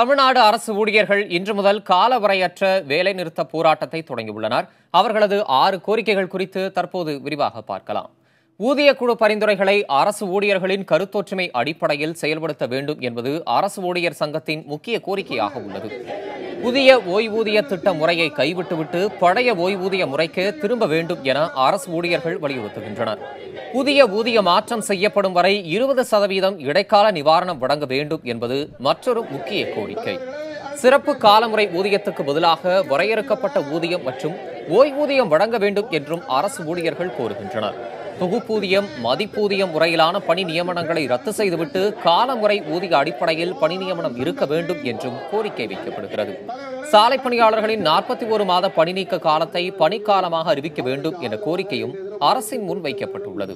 தமிழ்நாடு அரசு ஊழியர்கள் இன்று முதல் காலவரையற்ற வேலைநிறுத்த போராட்டத்தை தொடங்கியுள்ளனர். அவர்களது 6 கோரிக்கைகள் குறித்து தற்போது விரிவாக பார்க்கலாம். ஊதியக்குழு பரிந்துரைகளை அரசு ஊழியர்களின் கருத்தொற்றுமை அடிப்படையில் செயல்படுத்த வேண்டும் என்பது அரசு ஊழியர் சங்கத்தின் முக்கிய கோரிக்கையாக உள்ளது. புதிய ஓய்வூதிய திட்ட முறையை கைவிட்டுவிட்டு பழைய ஓய்வூதிய முறைக்கு திரும்ப வேண்டும் என அரசு ஊழியர்கள் வலியுறுத்துகின்றனர். புதிய ஊதிய மாற்றம் செய்யப்படும் வரை 20% இடைக்கால நிவாரணம் வழங்க வேண்டும் என்பது மற்றொரு முக்கிய கோரிக்கை. சிறப்பு காலமுறை ஊதியத்துக்கு பதிலாக வரையறுக்கப்பட்ட ஊதியம் மற்றும் ஓய்வூதியம் வழங்க வேண்டும் என்றும் அரசு ஊழியர்கள் கோருகின்றனர். தொகுப்பூதியம், மதிப்பூதியம் முறையிலான பணி நியமனங்களை ரத்து செய்துவிட்டு காலமுறை ஊதிய அடிப்படையில் பணி நியமனம் இருக்க வேண்டும் என்றும் கோரிக்கை வைக்கப்படுகிறது. சாலை பணியாளர்களின் 41 மாத பணி நீக்க காலத்தை பணிக்காலமாக அறிவிக்க வேண்டும் என்ற கோரிக்கையும் அரசின் முன் வைக்கப்பட்டுள்ளது.